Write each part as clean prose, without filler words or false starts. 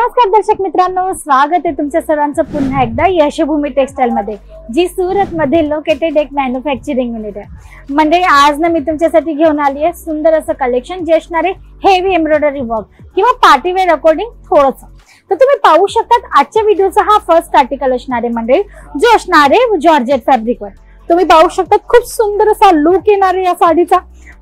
नमस्कार दर्शक मित्रांनो, स्वागत आहे तुमच्या सर्वांचं पुन्हा एकदा यशोभूमी टेक्सटाईल मध्ये, जी सूरत मध्ये लोकेटेड एक मॅन्युफॅक्चरिंग युनिट आहे। म्हणजे आज ना मी तुमच्यासाठी घेऊन आली आहे सुंदर असं कलेक्शन जे असणार आहे हेवी एम्ब्रॉयडरी वर्क किंवा पार्टीवेअर अकॉर्डिंग थोडंसं। तर तुम्ही पाहू शकतात आजच्या व्हिडिओचा हा फर्स्ट आर्टिकल असणार आहे, म्हणजे जो असणार आहे जॉर्जेट फॅब्रिकवर। तुम्ही पाहू शकता खूप सुंदर असा लुक येणार आहे या साडीचा।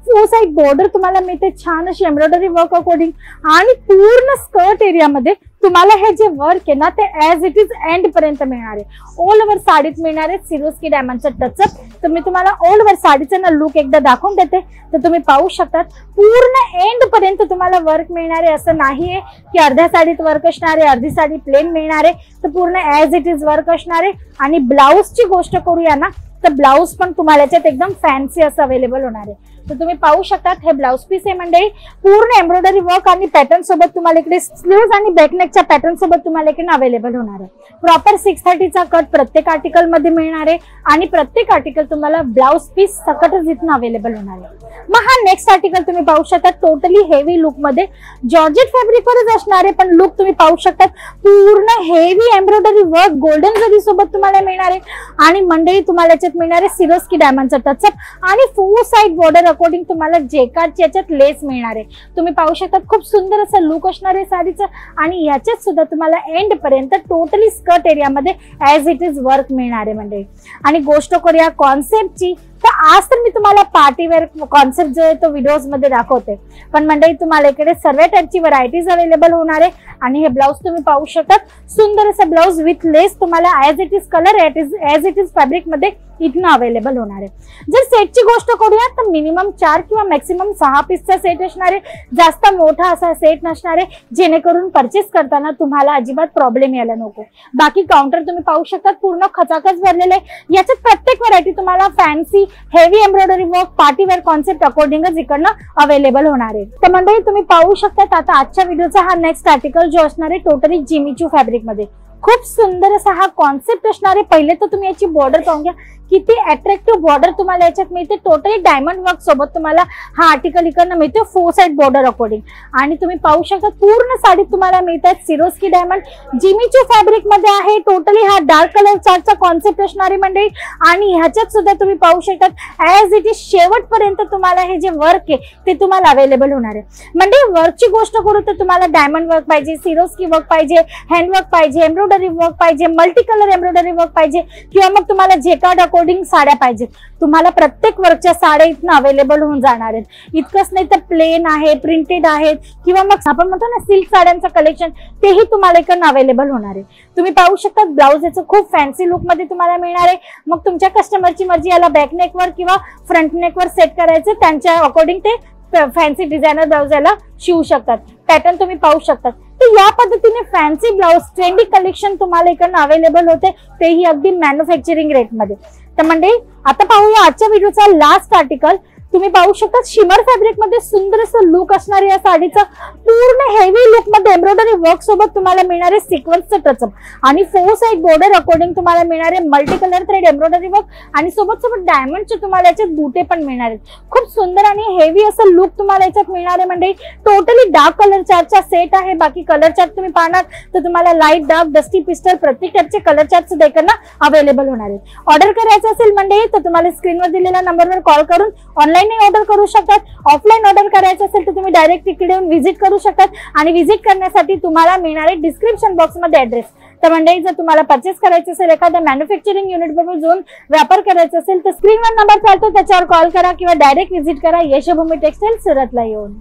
फोर साइड बॉर्डर तुम्हाला मिळते, छान अशी एम्ब्रॉयडरी वर्क अकॉर्डिंग, आणि पूर्ण स्कर्ट एरिया मध्ये तुम्हाला हे जे वर्क आहे ना ते ऍज इट इज एंड पर्यंत मिळणार आहे। ऑल ओव्हर साडीत मिळणार आहे सिरोस्की डायमंडचा टचअप। तर मी तुम्हाला ऑल ओव्हर साडीचा ना लुक एकदा दाखवून देते। तर तुम्ही पाहू शकता पूर्ण एंड पर्यंत तुम्हाला वर्क मिळणार आहे। असं नाहीये की अर्ध्या साडीत वर्क असणार आहे, अर्धी साडी प्लेन मिळणार आहे, तर पूर्ण ऍज इट इज वर्क असणार आहे। आणि ब्लाउजची गोष्ट करूया ना, तर ब्लाउज पण तुम्हाला याच्यात एकदम फॅन्सी असं अवेलेबल होणार आहे। तर तुम्ही पाहू शकता हे ब्लाउज पीस आहे, म्हणजे पूर्ण एम्ब्रॉयडरी वर्क आणि पॅटर्न सोबत तुम्हाला इकडे स्लीव्स आणि बॅकनेकच्या पॅटर्न सोबत तुम्हाला इकडे अवेलेबल होणार आहे। प्रॉपर 630 चा कट प्रत्येक आर्टिकल मध्ये मिळणार आहे, आणि प्रत्येक आर्टिकल तुम्हाला ब्लाउज पीस सकटच इथून अवेलेबल होणार आहे। मग हा नेक्स्ट आर्टिकल तुम्ही पाहू शकता टोटली हेवी लुक मध्ये जॉर्जेट फॅब्रिकवरच असणार आहे, पण लुक तुम्ही पाहू शकता पूर्ण हेवी एम्ब्रॉयडरी वर्क गोल्डन जरी सोबत तुम्हाला मिळणार आहे, आणि मंडळी तुम्हाला याच्यात मिळणार आहे सिरोस्की डायमंडचा टचअप आणि फोर साइड बॉर्डर अकॉर्डिंग तुम्हाला जेकार्डची याच्यात लेस मिळणार आहे। तुम्ही पाहू शकता खूप सुंदर असं लुक असणार आहे साडीचं, आणि याच्यात सुद्धा तुम्हाला एंड पर्यंत टोटली स्कर्ट एरिया मध्ये ऍज इट इज वर्क मिळणार आहे मंडळी। आणि गोष्ट करूया कॉन्सेप्टची, तर आज तर मी तुम्हाला पार्टीवेअर कॉन्सेप्ट जो आहे तो व्हिडिओज मध्ये दाखवते, पण मंडळी तुम्हाला इकडे सर्व टाइपची व्हरायटीज अवेलेबल होणार आहे। आणि हे ब्लाउज तुम्ही पाहू शकता सुंदर असं ब्लाउज विथ लेस तुम्हाला as it is colour as it is fabric मध्ये इथनं अवेलेबल होणार आहे। जर सेटची गोष्ट करूया तर मिनिमम 4 किंवा मॅक्सिमम 6 पीसचा सेट असणार आहे, जास्त मोठा असा सेट नसणार आहे, जेणेकरून परचेस करताना तुम्हाला अजिबात प्रॉब्लेम यायला नको। बाकी काउंटर तुम्ही पाहू शकता पूर्ण खचाखच भरलेले आहे। याच्यात प्रत्येक व्हरायटी तुम्हाला fancy heavy embroidery work partywear concept अकॉर्डिंगच इकडनं अवेलेबल होणार आहे। तर मंडळी तुम्ही पाहू शकता आता आजच्या व्हिडिओचा हा नेक्स्ट आर्टिकल जो असणार आहे टोटली जिमीचू फॅब्रिक मध्ये खूप सुंदर असा हा कॉन्सेप्ट असणार आहे। पहिले तर तुम्ही याची बॉर्डर पाहून घ्या, किती अट्रॅक्टिव्ह बॉर्डर तुम्हाला याच्यात मिळते। टोटली डायमंड वर्क सोबत तुम्हाला हा आर्टिकल इकडनं मिळतो फोर साइड बॉर्डर अकॉर्डिंग, आणि तुम्ही पाहू शकता पूर्ण साडीत तुम्हाला मिळतात सिरोस्की डायमंड जिमीचू फॅब्रिक मध्ये आहे। टोटली हा डार्क कलर चार्टचा कॉन्सेप्ट असणार आहे मंडळी, आणि ह्याच्यात सुद्धा तुम्ही पाहू शकता ऍज इट इज शेवटपर्यंत तुम्हाला हे जे वर्क आहे ते तुम्हाला अवेलेबल होणार आहे। म्हणजे वर्कची गोष्ट करू तर तुम्हाला डायमंड वर्क पाहिजे, सिरोस्की वर्क पाहिजे, हँडवर्क पाहिजे, एम्ब्रॉयडरी वर्क पाहिजे, मल्टी कलर एम्ब्रॉयडरी वर्क पाहिजे, किंवा मग तुम्हाला जेकार्ड अकॉर्डिंग साड्या पाहिजेत, तुम्हाला प्रत्येक वर्कच्या साड्या इथनं अवेलेबल होऊन जाणार आहेत। इतकंच नाही तर प्लेन आहे, प्रिंटेड आहेत, किंवा मग आपण म्हणतो ना सिल्क साड्यांचं कलेक्शन तेही तुम्हाला इकडनं अवेलेबल होणार आहे। तुम्ही पाहू शकता ब्लाउज याचं खूप फॅन्सी लुक मध्ये तुम्हाला मिळणार आहे। मग तुमच्या कस्टमरची मर्जी याला बॅक नेकवर किंवा फ्रंट नेकवर सेट करायचं, त्यांच्या अकॉर्डिंग ते फॅन्सी डिझायनर ब्लाउज याला शिवू शकतात। पॅटर्न तुम्ही पाहू शकता। तर या पद्धतीने फॅन्सी ब्लाउज ट्रेंडी कलेक्शन तुम्हाला इकडनं अवेलेबल होते, तेही अगदी मॅन्युफॅक्चरिंग रेट मध्ये। तर म्हणजे आता पाहूया आजच्या व्हिडिओचा लास्ट आर्टिकल। तुम्ही पाहू शकता शिमर फॅब्रिक मध्ये सुंदर असं लुक असणार आहे या साडीचं। पूर्ण हेवी लुक मध्ये एम्ब्रॉयडरी वर्क सोबत तुम्हाला मिळणार आहे सिक्वेन्सचं टचअप, आणि फोर साइड बॉर्डर अकॉर्डिंग तुम्हाला मिळणार आहे multi colour thread embroidery work, आणि सोबत सोबत डायमंडचे तुम्हाला याच्यात बुटे पण मिळणार आहेत। खूप सुंदर आणि हेवी असं लुक तुम्हाला याच्यात मिळणार आहे। म्हणजे टोटली डार्क कलर चार्टचा सेट आहे। बाकी कलर चार्ट तुम्ही पाहणार तर तुम्हाला लाईट, डार्क, डस्टी, पिस्टल प्रत्येक टाइपचे कलर चार्ट सुद्धा इकडनं अवेलेबल होणार आहेत। ऑर्डर करायचं असेल म्हणजे तर तुम्हाला स्क्रीनवर दिलेल्या नंबरवर कॉल करून ऑनलाईन ऑर्डर करू शकतात। ऑफलाईन ऑर्डर करायचं असेल तर तुम्ही डायरेक्ट तिकडे येऊन व्हिजिट करू शकतात, आणि व्हिजिट करण्यासाठी तुम्हाला मिळणार आहे डिस्क्रिप्शन बॉक्स मध्ये ऍड्रेस। तर मंडळी जर तुम्हाला परचेस करायचं असेल, एखाद्या मॅन्युफॅक्चरिंग युनिट बरोबर जाऊन व्यापार करायचा असेल तर स्क्रीनवर नंबर चालतो त्याच्यावर कॉल करा, किंवा डायरेक्ट व्हिजिट करा यशोभूमी टेक्सटाईल सुरतला येऊन।